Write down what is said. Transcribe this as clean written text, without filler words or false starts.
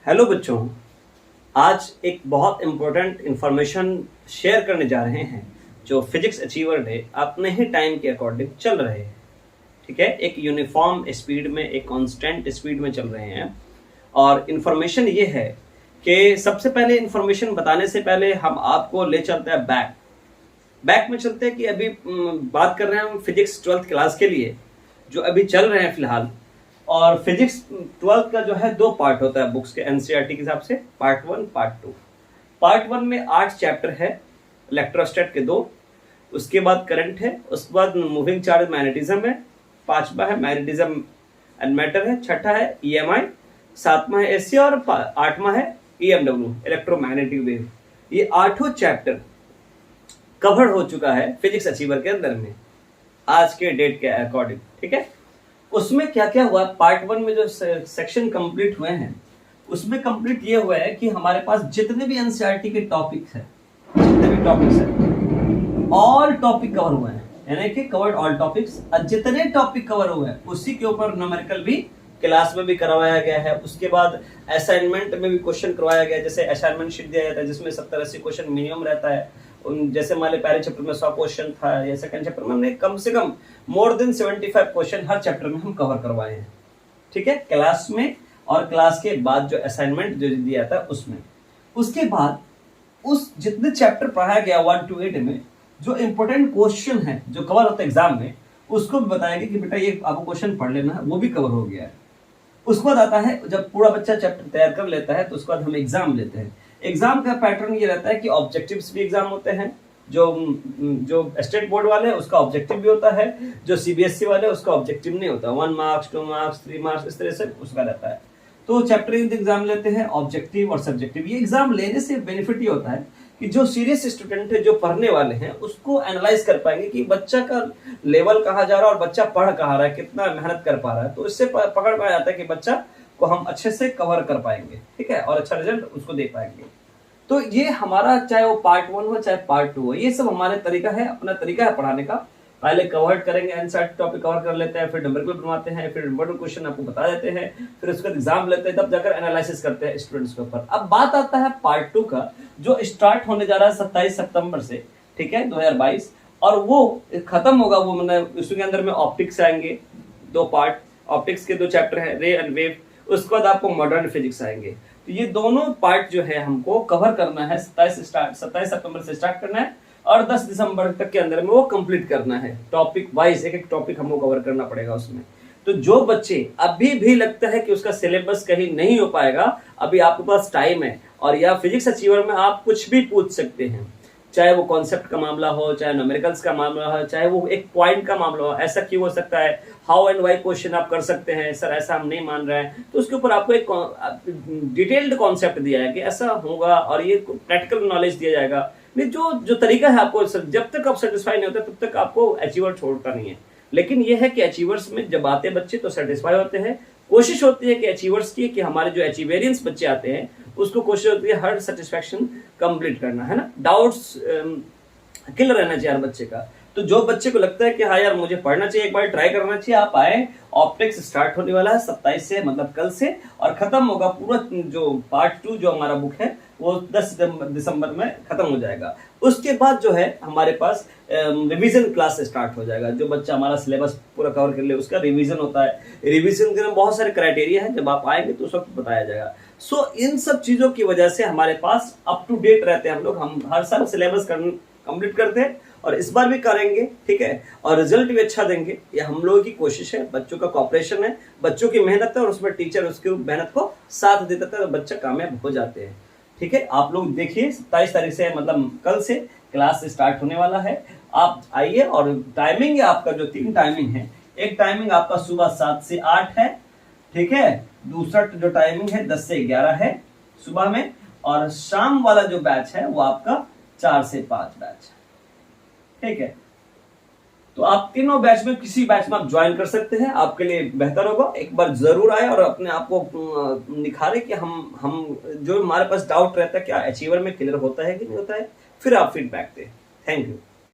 Hello बच्चों, आज एक बहुत इम्पोर्टेंट इंफॉर्मेशन शेयर करने जा रहे हैं जो फिजिक्स अचीवर डे अपने ही टाइम के अकॉर्डिंग चल रहे हैं। ठीक है, एक यूनिफॉर्म स्पीड में, एक कांस्टेंट स्पीड में चल रहे हैं। और इन्फॉर्मेशन ये है कि सबसे पहले इन्फॉर्मेशन बताने से पहले हम आपको ले चलते हैं बैक में चलते हैं कि अभी बात कर रहे हैं हम फिजिक्स 12th क्लास के लिए जो अभी चल रहे हैं फिलहाल। और फिजिक्स 12th का जो है 2 पार्ट होता है बुक्स के एनसीईआरटी के हिसाब से, पार्ट 1 पार्ट 2। पार्ट 1 में 8 चैप्टर है, इलेक्ट्रोस्टैट के 2, उसके बाद करंट है, उसके बाद मूविंग चार्ज मैग्नेटिज्म है, 5वां है मैग्नेटिज्म एंड मैटर है, 6ठा है ईएमआई, 7वां है एसी और 8वां है ईएमडब्ल्यू इलेक्ट्रोमैग्नेटिक वेव। ये 8 चैप्टर कवर हो चुका है फिजिक्स अचीवर के अंदर में आज के डेट के अकॉर्डिंग। ठीक है, उसमें क्या क्या हुआ, पार्ट 1 में जो सेक्शन कंप्लीट हुए हैं उसमें कंप्लीट ये हुआ है कि हमारे पास जितने भी एनसीईआरटी के टॉपिक्स हैं, जितने भी टॉपिक्स हैं, ऑल टॉपिक कवर हुए हैं, यानी कि कवर्ड ऑल टॉपिक्स। जितने टॉपिक कवर हुए हैं उसी के ऊपर न्यूमेरिकल भी क्लास में भी करवाया गया है। उसके बाद असाइनमेंट में भी क्वेश्चन करवाया गया है, जैसे असाइनमेंट शीट दिया जाता है जिसमें 70-80 क्वेश्चन मिनिमम रहता है। जैसे हमारे पहले चैप्टर में 100 क्वेश्चन था, या सेकंड चैप्टर में हमने कम से कम मोर देन 75 क्वेश्चन हर चैप्टर में हम कवर करवाए हैं। ठीक है, क्लास में और क्लास के बाद जो असाइनमेंट जो दिया था उसमें। उसके बाद उस जितने चैप्टर पढ़ाया गया 1 to 8 में जो इंपॉर्टेंट क्वेश्चन है जो कवर होता है एग्जाम में, उसको भी बताएंगे कि बेटा ये आपको क्वेश्चन पढ़ लेना है, वो भी कवर हो गया है। उसके बाद आता है जब पूरा बच्चा चैप्टर तैयार कर लेता है तो उसके बाद हम एग्जाम लेते हैं। एग्जाम का पैटर्न ये रहता है कि ऑब्जेक्टिव्स भी एग्जाम होते हैं, जो स्टेट बोर्ड वाले हैं उसका ऑब्जेक्टिव भी होता है, जो सीबीएसई वाले उसका ऑब्जेक्टिव नहीं होता, 1 मार्क्स 2 मार्क्स 3 मार्क्स इस तरह से उसका रहता है। तो चैप्टर एग्जाम लेते हैं, ऑब्जेक्टिव और सब्जेक्टिव। ये एग्जाम लेने से बेनिफिट ये होता है कि जो सीरियस स्टूडेंट है, जो पढ़ने वाले हैं, उसको एनालाइज कर पाएंगे कि बच्चा का लेवल कहाँ जा रहा है और बच्चा पढ़ कहाँ रहा है, कितना मेहनत कर पा रहा है। तो इससे पकड़ पाया जाता है कि बच्चा को हम अच्छे से कवर कर पाएंगे, ठीक है, और अच्छा रिजल्ट उसको दे पाएंगे। तो ये हमारा चाहे वो पार्ट 1 हो चाहे पार्ट 2 हो, ये सब हमारे तरीका है, अपना तरीका है पढ़ाने का। पहले कवर करेंगे, एनसीईआरटी टॉपिक कवर कर लेते हैं, फिर न्यूमेरिकल बनवाते हैं, फिर इंपॉर्टेंट क्वेश्चन आपको बता देते हैं, फिर उसका एग्जाम लेते हैं, तब जाकर एनालिसिस करते हैं स्टूडेंट्स के ऊपर। अब बात आता है पार्ट 2 का जो स्टार्ट होने जा रहा है 27 सितंबर से, ठीक है, 2022, और वो खत्म होगा। वो मतलब उसके अंदर में ऑप्टिक्स आएंगे, 2 पार्ट, ऑप्टिक्स के 2 चैप्टर है, रे एंड वेव। उसके बाद आपको मॉडर्न फिजिक्स आएंगे। तो ये दोनों पार्ट जो है हमको कवर करना है, 27 सितंबर से स्टार्ट करना है और 10 दिसंबर तक के अंदर में वो कंप्लीट करना है। टॉपिक वाइज एक टॉपिक हमको कवर करना पड़ेगा उसमें। तो जो बच्चे अभी भी लगता है कि उसका सिलेबस कहीं नहीं हो पाएगा, अभी आपके पास टाइम है, और या फिजिक्स अचीवर में आप कुछ भी पूछ सकते हैं, चाहे वो कॉन्सेप्ट का मामला हो, चाहे न्यूमेरिकल्स का मामला हो, चाहे वो एक पॉइंट का मामला हो। ऐसा क्यों हो सकता है, हाउ एंड वाई क्वेश्चन आप कर सकते हैं, सर ऐसा हम नहीं मान रहे हैं, तो उसके ऊपर आपको एक डिटेल्ड कॉन्सेप्ट दिया है कि ऐसा होगा, और ये प्रैक्टिकल नॉलेज दिया जाएगा। नहीं, जो तरीका है आपको, जब तक आप सेटिस्फाई नहीं होते तब तक आपको अचीवर छोड़ता नहीं है। लेकिन यह है कि अचीवर्स में जब आते बच्चे तो सेटिस्फाई होते हैं। कोशिश होती है कि अचीवर्स की, कि हमारे जो अचीवेरियंस बच्चे आते हैं उसको कोशिश होती है हर सेटिस्फैक्शन कंप्लीट करना, है ना, डाउट्स क्लियर रहना चाहिए हर बच्चे का। तो जो बच्चे को लगता है कि हाँ यार मुझे पढ़ना चाहिए, एक बार ट्राई करना चाहिए, आप आए। ऑप्टिक्स स्टार्ट होने वाला है 27 से, मतलब कल से, और खत्म होगा पूरा जो पार्ट 2 जो हमारा बुक है वो 10 दिसंबर में खत्म हो जाएगा। उसके बाद जो है हमारे पास रिवीजन क्लास से स्टार्ट हो जाएगा। जो बच्चा हमारा सिलेबस पूरा कवर कर ले उसका रिवीजन होता है। रिवीजन के बहुत सारे क्राइटेरिया है, जब आप आएंगे तो सब बताया जाएगा। सो इन सब चीजों की वजह से हमारे पास अप टू डेट रहते हैं हम लोग। हम हर साल सिलेबस कंप्लीट करते हैं और इस बार भी करेंगे, ठीक है, और रिजल्ट भी अच्छा देंगे। ये हम लोगों की कोशिश है, बच्चों का कॉपरेशन है, बच्चों की मेहनत है, और उसमें टीचर उसकी मेहनत को साथ देता है, तो बच्चा कामयाब हो जाते हैं। ठीक है, आप लोग देखिए 27 तारीख से, मतलब कल से क्लास स्टार्ट होने वाला है। आप आइए, और टाइमिंग है आपका जो 3 टाइमिंग है। एक टाइमिंग आपका सुबह 7 से 8 है, ठीक है, दूसरा जो टाइमिंग है 10 से 11 है सुबह में, और शाम वाला जो बैच है वो आपका 4 से 5 बैच है, ठीक है। तो आप तीनों बैच में किसी बैच में आप ज्वाइन कर सकते हैं, आपके लिए बेहतर होगा। एक बार जरूर आए और अपने आप को निखारे कि हम जो हमारे पास डाउट रहता है क्या अचीवर में क्लियर होता है कि नहीं होता है, फिर आप फीडबैक दें। Thank you.